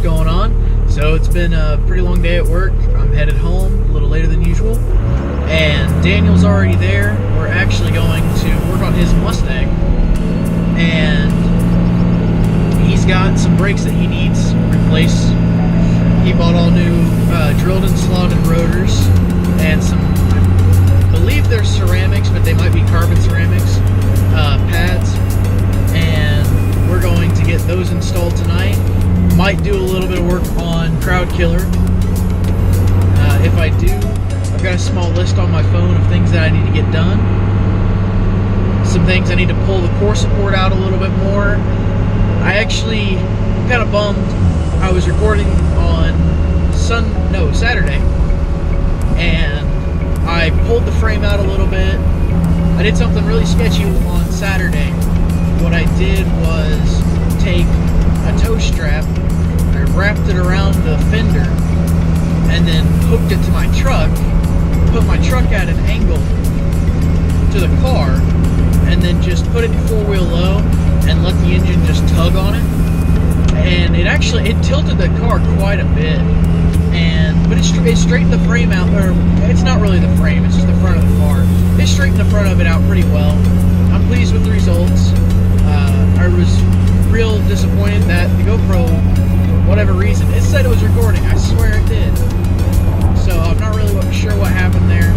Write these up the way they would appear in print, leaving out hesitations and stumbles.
going on? So it's been a pretty long day at work. I'm headed home a little later than usual, and Daniel's already there. We're actually going to work on his Mustang, and he's got some brakes that he needs replaced. He bought all new drilled and slotted rotors and some, I believe they're ceramics, but they might be carbon ceramics pads, and we're going to get those installed tonight. Might do a little bit of work on Crowd Killer. If I do, I've got a small list on my phone of things that I need to get done. Some things I need to pull the core support out a little bit more. I actually kind of bummed. I was recording on Saturday, and I pulled the frame out a little bit. I did something really sketchy on Saturday. What I did was take a tow strap, I wrapped it around the fender, and then hooked it to my truck, put my truck at an angle to the car, and then just put it in four-wheel low and let the engine just tug on it. And it tilted the car quite a bit, but it straightened the frame out, or it's not really the frame, it's just the front of the car. It straightened the front of it out pretty well. I'm pleased with the results. I was real disappointed that the GoPro, for whatever reason, it said it was recording. I swear it did. So I'm not really sure what happened there.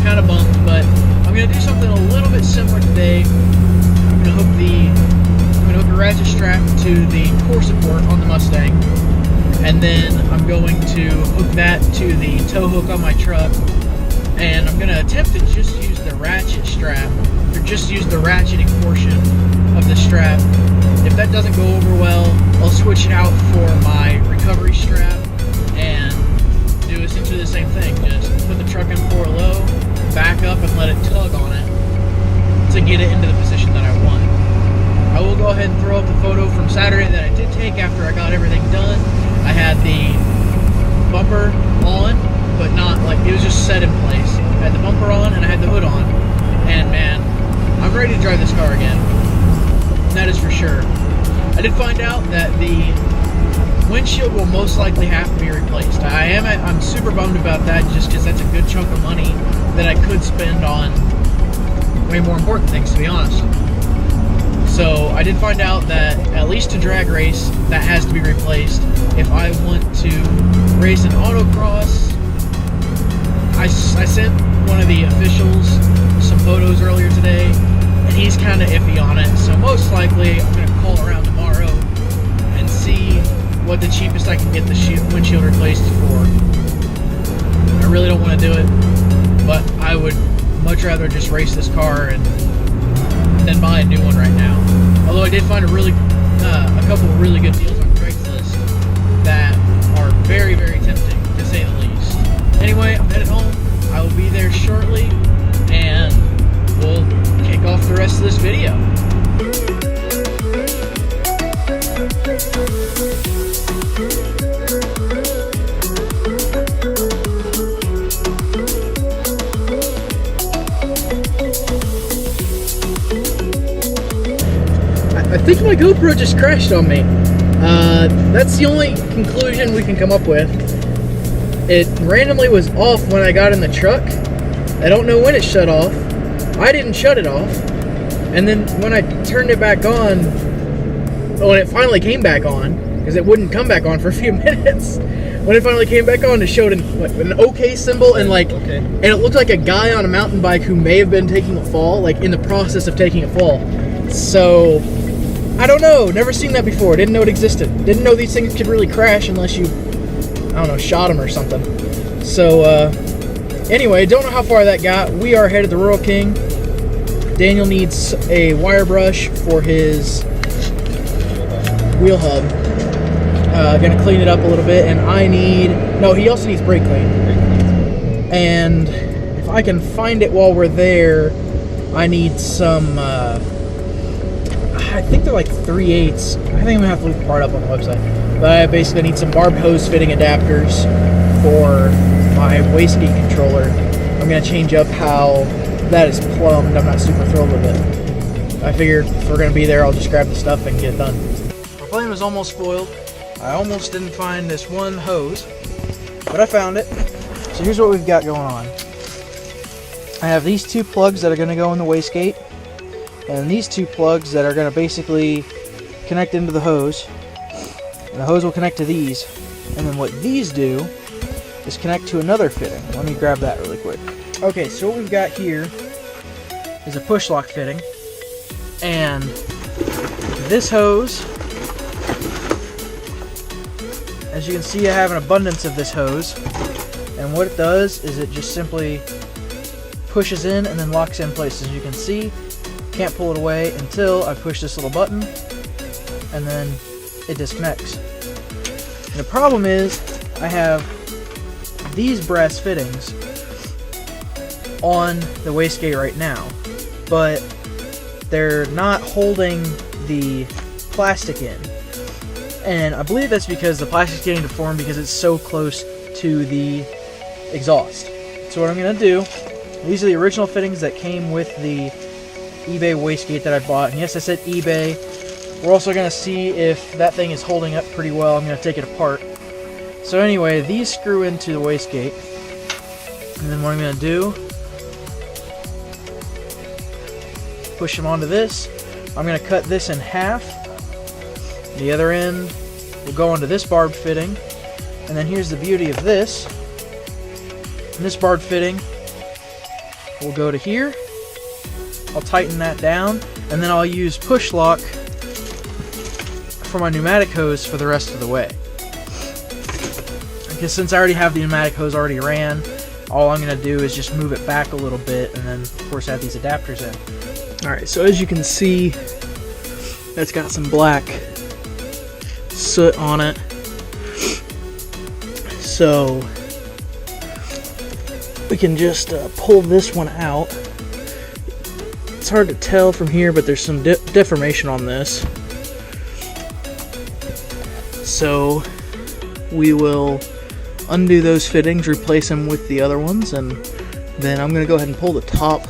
Kind of bummed, but I'm going to do something a little bit similar today. I'm going to hook a ratchet strap to the core support on the Mustang, and then I'm going to hook that to the tow hook on my truck, and I'm going to attempt to just use the ratchet strap, or just use the ratcheting portion of the strap. If that doesn't go over well, I'll switch it out for my recovery strap and do essentially the same thing. Just put the truck in four low, back up, and let it tug on it to get it into the position that I want. I will go ahead and throw up the photo from Saturday that I did take after I got everything done. I had the bumper on, but not like, it was just set in place. I had the bumper on and I had the hood on, and man, I'm ready to drive this car again. That is for sure. I did find out that the windshield will most likely have to be replaced. I'm super bummed about that, just because that's a good chunk of money that I could spend on way more important things, to be honest. So I did find out that, at least to drag race, that has to be replaced. If I want to race an autocross, I sent one of the officials some photos earlier today, and he's kind of iffy on it. So most likely I'm going to call around tomorrow and see what the cheapest I can get the windshield replaced for. I really don't want to do it, but I would much rather just race this car and then buy a new one right now. Although I did find a couple of really good deals on Craigslist that are very, very tempting, to say the least. Anyway, I'm headed home. I will be there shortly, and we'll kick off the rest of this video. I think my GoPro just crashed on me. That's the only conclusion we can come up with. It randomly was off when I got in the truck. I don't know when it shut off. I didn't shut it off. And then when I turned it back on, when it finally came back on, because it wouldn't come back on for a few minutes, when it finally came back on, it showed an OK symbol, and and it looked like a guy on a mountain bike who may have been taking a fall, like in the process of taking a fall. So I don't know, never seen that before, didn't know it existed. Didn't know these things could really crash unless you, I don't know, shot them or something. So, anyway, don't know how far that got. We are headed to Rural King. Daniel needs a wire brush for his wheel hub. Gonna clean it up a little bit, and he also needs brake clean. And if I can find it while we're there, I need some, I think they're like 3/8. I think I'm gonna have to look the part up on the website. But I basically need some barbed hose fitting adapters for my wastegate controller. I'm gonna change up how that is plumbed. I'm not super thrilled with it. I figured if we're gonna be there, I'll just grab the stuff and get it done. My plan was almost spoiled. I almost didn't find this one hose, but I found it. So here's what we've got going on. I have these two plugs that are going to go in the wastegate, and these two plugs that are going to basically connect into the hose. And the hose will connect to these, and then what these do is connect to another fitting. Let me grab that really quick. Okay, so what we've got here is a push lock fitting, and this hose, as you can see, I have an abundance of this hose, and what it does is it just simply pushes in and then locks in place. As you can see, can't pull it away until I push this little button, and then it disconnects. And the problem is I have these brass fittings on the wastegate right now, but they're not holding the plastic in, and I believe that's because the plastic's getting deformed because it's so close to the exhaust. So what I'm going to do, these are the original fittings that came with the eBay wastegate that I bought, and yes, I said eBay. We're also going to see if that thing is holding up pretty well. I'm going to take it apart. So anyway, these screw into the wastegate, and then what I'm going to do, push them onto this. I'm going to cut this in half. The other end will go onto this barbed fitting, and then here's the beauty of this. And this barbed fitting will go to here. I'll tighten that down, and then I'll use push lock for my pneumatic hose for the rest of the way. Because since I already have the pneumatic hose already ran, all I'm going to do is just move it back a little bit, and then of course add these adapters in. Alright, so as you can see, that's got some black soot on it. So we can just pull this one out. It's hard to tell from here, but there's some deformation on this. So we will undo those fittings, replace them with the other ones, and then I'm going to go ahead and pull the top.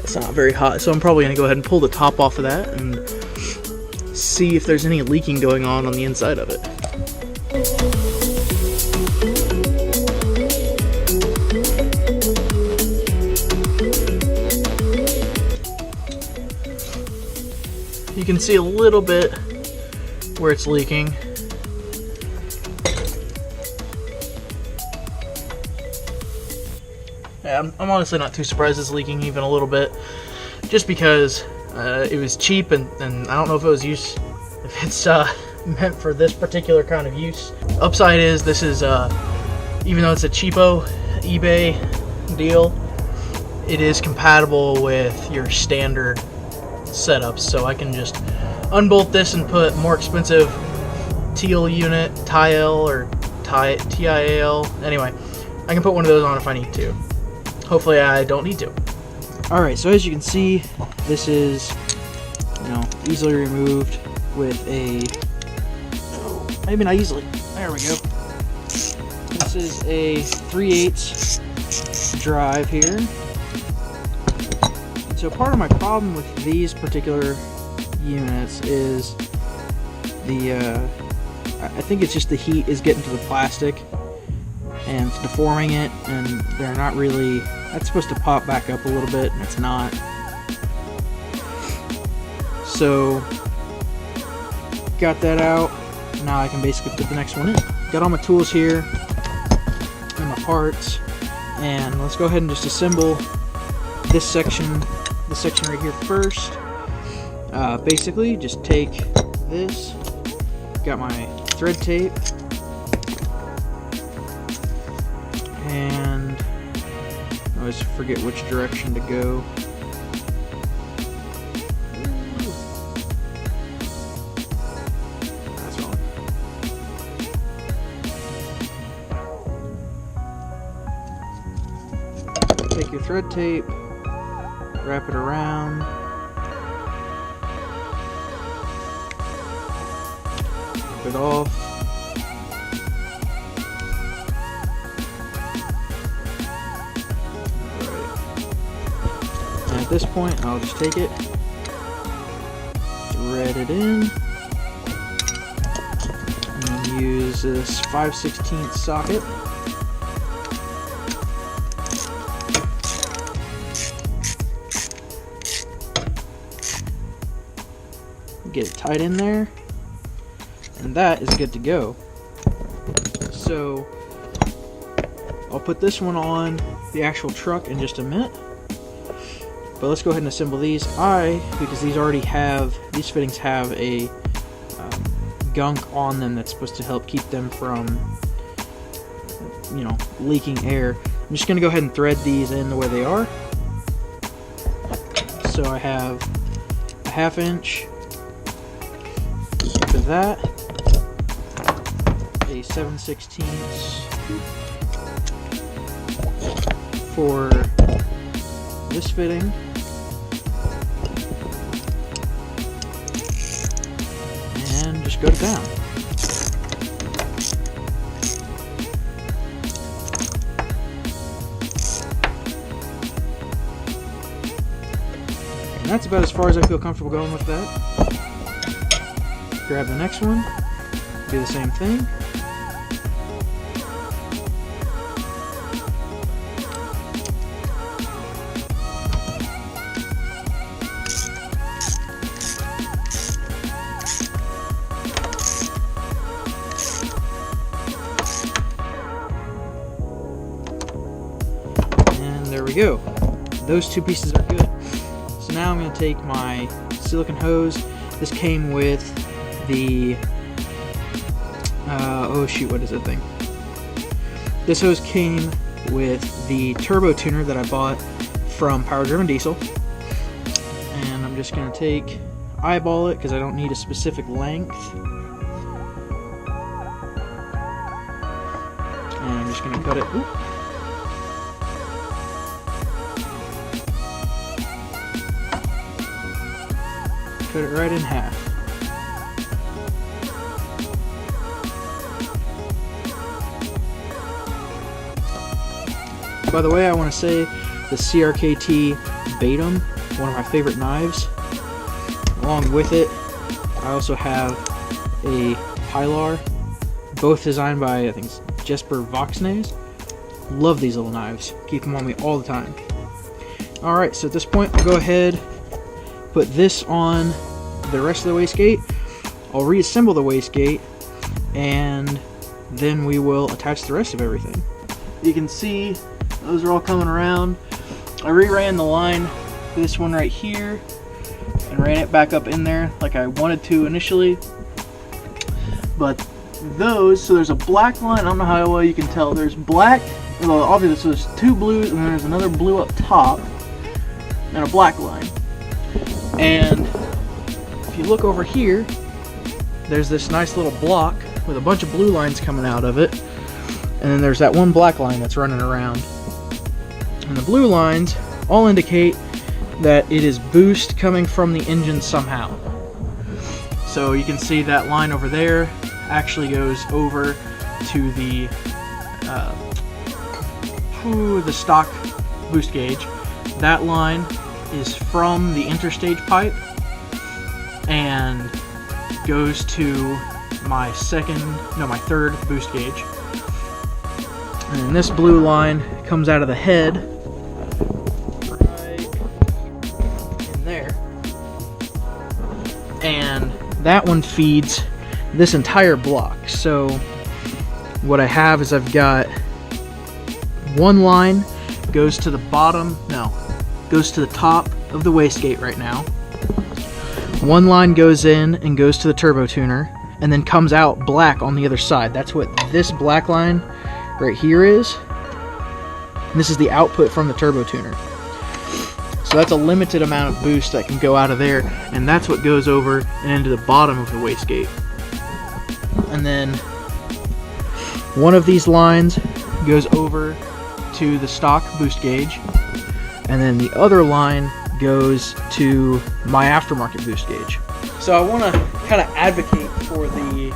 It's not very hot, so I'm probably going to go ahead and pull the top off of that and see if there's any leaking going on the inside of it. You can see a little bit where it's leaking. Yeah, I'm honestly not too surprised it's leaking even a little bit, just because it was cheap, and I don't know if it's meant for this particular kind of use. Upside is this is even though it's a cheapo eBay deal, it is compatible with your standard setups, so I can just unbolt this and put more expensive TIL unit, TIL or TIL. Anyway, I can put one of those on if I need to. Hopefully I don't need to. Alright, so as you can see, this is, easily removed with a, maybe not easily, there we go. This is a 3/8 drive here. So part of my problem with these particular units is I think it's just the heat is getting to the plastic and it's deforming it, and they're not really, that's supposed to pop back up a little bit, and it's not. So got that out. Now I can basically put the next one in. Got all my tools here and my parts, and let's go ahead and just assemble this section right here first. Basically just take this, got my thread tape, and I always forget which direction to go. That's wrong. Take your thread tape, wrap it around, rip it off, and at this point I'll just take it, thread it in, is this 5/16 socket. Get it tight in there, and that is good to go. So I'll put this one on the actual truck in just a minute, but let's go ahead and assemble these. Because these fittings have a gunk on them that's supposed to help keep them from, leaking air. I'm just going to go ahead and thread these in the way they are. So I have a 1/2 inch for that, a 7/16 for this fitting, and just go to town. And that's about as far as I feel comfortable going with that. Grab the next one, do the same thing. And there we go. Those two pieces are good. So now I'm going to take my silicone hose. This came with the what is that thing? This hose came with the turbo tuner that I bought from Power Driven Diesel, and I'm just gonna eyeball it because I don't need a specific length, and I'm just gonna cut it. Cut it right in half. By the way, I want to say the CRKT Batum, one of my favorite knives. Along with it, I also have a Pilar, both designed by, I think it's Jesper Voxnays. Love these little knives. Keep them on me all the time. Alright, so at this point, I'll go ahead, put this on the rest of the wastegate. I'll reassemble the wastegate, and then we will attach the rest of everything. You can see those are all coming around. I reran the line for this one right here and ran it back up in there like I wanted to initially. But so there's a black line. I don't know how well you can tell. There's black, well, obviously there's two blues, and then there's another blue up top, and a black line. And if you look over here, there's this nice little block with a bunch of blue lines coming out of it, and then there's that one black line that's running around. And the blue lines all indicate that it is boost coming from the engine somehow. So you can see that line over there actually goes over to the stock boost gauge. That line is from the interstage pipe and goes to my third boost gauge. And then this blue line comes out of the head right in there, and that one feeds this entire block. So what I have is I've got one line goes to the goes to the top of the wastegate right now. One line goes in and goes to the turbo tuner, and then comes out black on the other side. That's what this black line right here is. And this is the output from the turbo tuner. So that's a limited amount of boost that can go out of there, and that's what goes over and into the bottom of the wastegate. And then one of these lines goes over to the stock boost gauge, and then the other line goes to my aftermarket boost gauge. So I want to kind of advocate for the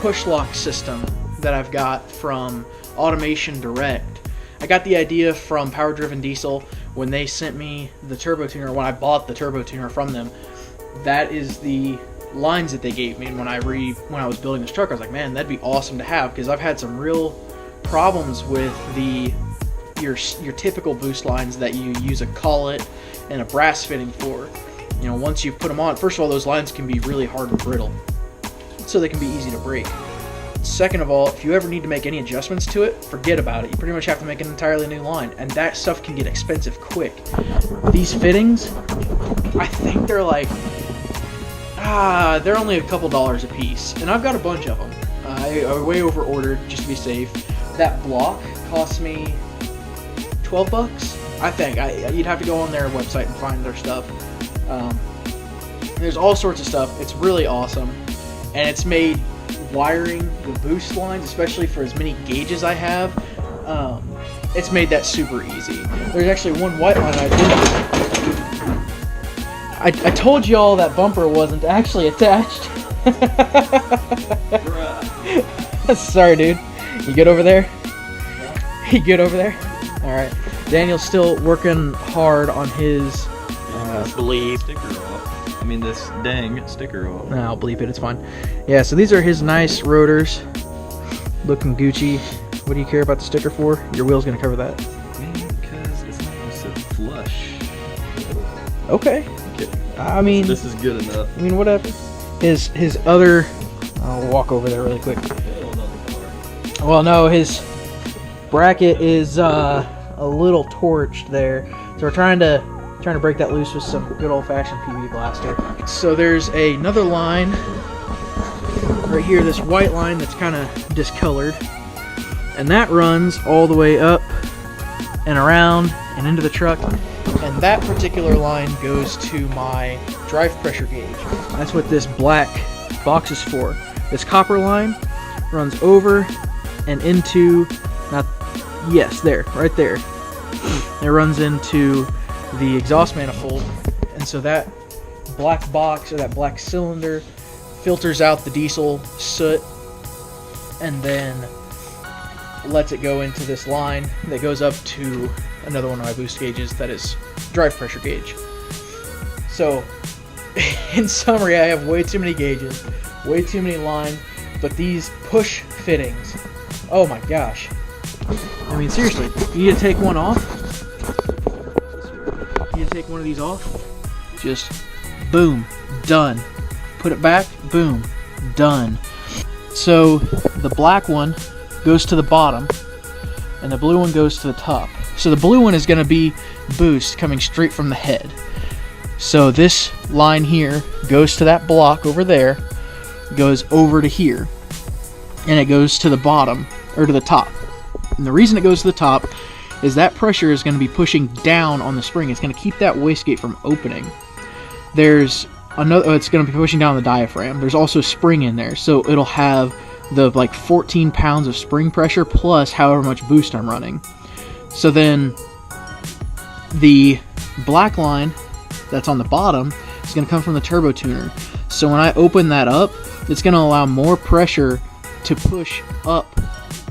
push lock system that I've got from Automation Direct. I got the idea from Power Driven Diesel when they sent me the turbo tuner, when I bought the turbo tuner from them. That is the lines that they gave me. And when I was building this truck, I was like, man, that'd be awesome to have, because I've had some real problems with your typical boost lines that you use a collet and a brass fitting for. You know, once you put them on, first of all, those lines can be really hard and brittle, so they can be easy to break. Second of all, if you ever need to make any adjustments to it, forget about it. You pretty much have to make an entirely new line, and that stuff can get expensive quick. These fittings, I think they're like, they're only a couple dollars a piece, and I've got a bunch of them. I way over ordered just to be safe. That block cost me $12, I think. You'd have to go on their website and find their stuff. There's all sorts of stuff. It's really awesome, and it's made wiring the boost lines, especially for as many gauges I have, it's made that super easy. There's actually one white line I did. I told y'all that bumper wasn't actually attached. Sorry, dude. You good over there? You good over there? All right. Daniel's still working hard on his believe. Sticker off. I mean, this dang sticker off. No, I'll bleep it. It's fine. Yeah. So these are his nice rotors, looking Gucci. What do you care about the sticker for? Your wheel's gonna cover that. Because it's not gonna sit flush. Okay. I mean, this is good enough. I mean, whatever. His other. I'll walk over there really quick. Well, no, his bracket is a little torched there, so we're trying to break that loose with some good old-fashioned PV blaster. So there's another line right here, this white line that's kind of discolored, and that runs all the way up and around and into the truck, and that particular line goes to my drive pressure gauge. That's what this black box is for. This copper line runs over and into, there, right there. It runs into the exhaust manifold, and so that black box, or that black cylinder, filters out the diesel soot and then lets it go into this line that goes up to another one of my boost gauges that is drive pressure gauge. So in summary, I have way too many gauges, way too many lines, but these push fittings, oh my gosh. I mean, seriously, you need to take one off. You take one of these off, just boom, done. Put it back, boom, done. So the black one goes to the bottom and the blue one goes to the top. So the blue one is going to be boost coming straight from the head. So this line here goes to that block over there, goes over to here, and it goes to the bottom, or to the top. And the reason it goes to the top is that pressure is going to be pushing down on the spring. It's going to keep that wastegate from opening. There's another, it's going to be pushing down the diaphragm. There's also spring in there, so it'll have the like 14 pounds of spring pressure plus however much boost I'm running. So then the black line that's on the bottom is going to come from the turbo tuner. So when I open that up, it's going to allow more pressure to push up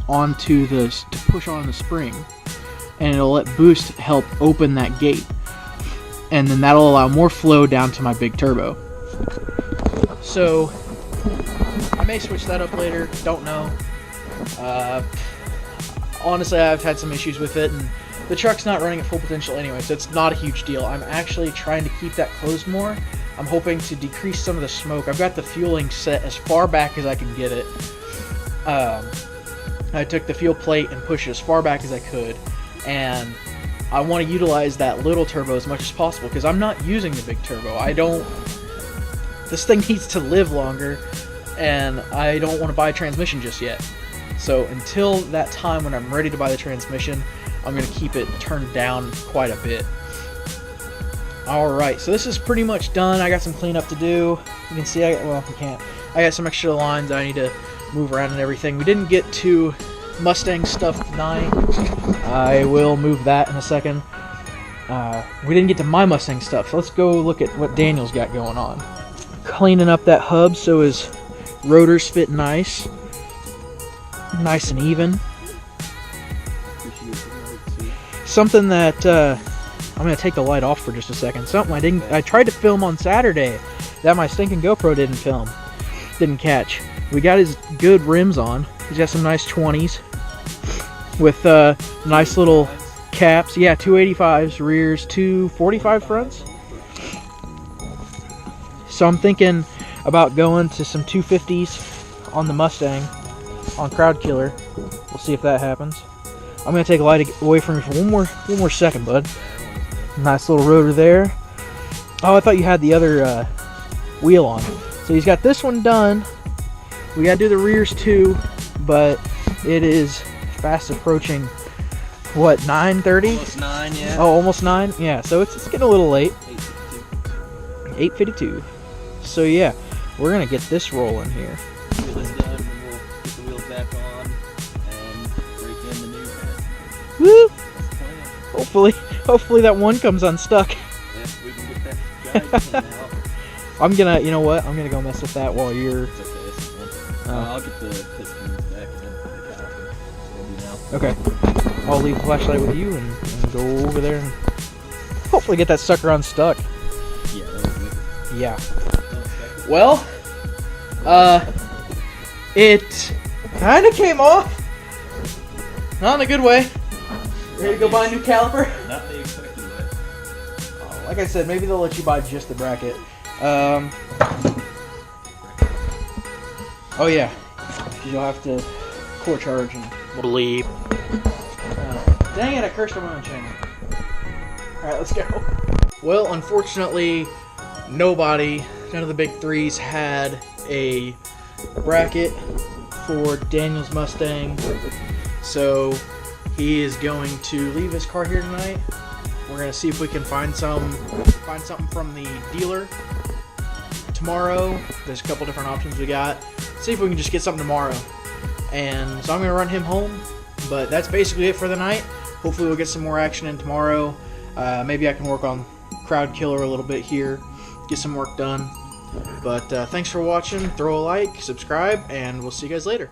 onto this, to push on the spring, and it'll let boost help open that gate, and then that'll allow more flow down to my big turbo. So I may switch that up later, don't know. Honestly, I've had some issues with it, and the truck's not running at full potential anyway, so it's not a huge deal. I'm actually trying to keep that closed more. I'm hoping to decrease some of the smoke. I've got the fueling set as far back as I can get it. I took the fuel plate and pushed it as far back as I could, and I want to utilize that little turbo as much as possible because I'm not using the big turbo. This thing needs to live longer, and I don't want to buy a transmission just yet. So until that time when I'm ready to buy the transmission, I'm going to keep it turned down quite a bit. Alright, so this is pretty much done. I got some cleanup to do. You can see, you can't. I got some extra lines that I need to move around and everything. We didn't get to Mustang stuff tonight. I will move that in a second. We didn't get to my Mustang stuff, so let's go look at what Daniel's got going on. Cleaning up that hub so his rotors fit nice and even. Something that I'm going to take the light off for just a second. Something I tried to film on Saturday that my stinking GoPro didn't catch. We got his good rims on. He's got some nice 20s with nice little caps. Yeah, 285s rears, 245 fronts. So I'm thinking about going to some 250s on the Mustang on Crowd Killer. We'll see if that happens. I'm gonna take a light away from you for one more second, bud. Nice little rotor there. Oh, I thought you had the other wheel on. So he's got this one done. We gotta do the rears too, but it is fast approaching. What, 9:30? Almost 9, yeah. Oh, almost 9. Yeah. So it's getting a little late. 8:52. So yeah, we're gonna get this rolling here. Wheel is done, and we'll get the wheels back on and break in the new head. Woo! That's the plan. Hopefully that one comes unstuck. If we can get that guide pin out. I'm gonna, you know what? I'm gonna go mess with that while you're. It's okay, it's fine. I'll get the pistons back in the caliper. So we'll do now. Okay. I'll leave the flashlight with you and go over there and hopefully get that sucker unstuck. Yeah, that was wicked. Yeah. Well, it kind of came off. Not in a good way. Ready to go buy a new caliper? Not the expected way. Like I said, maybe they'll let you buy just the bracket. Oh yeah, you'll have to core charge and bleep. Dang it, I cursed on my own channel. Alright, let's go. Well, unfortunately, none of the big threes had a bracket for Daniel's Mustang. So he is going to leave his car here tonight. We're gonna see if we can find something from the dealer tomorrow. There's a couple different options we got. See if we can just get something tomorrow. And so I'm gonna run him home. But that's basically it for the night. Hopefully we'll get some more action in tomorrow. Maybe I can work on Crowd Killer a little bit here, get some work done. But thanks for watching. Throw a like, subscribe, and we'll see you guys later.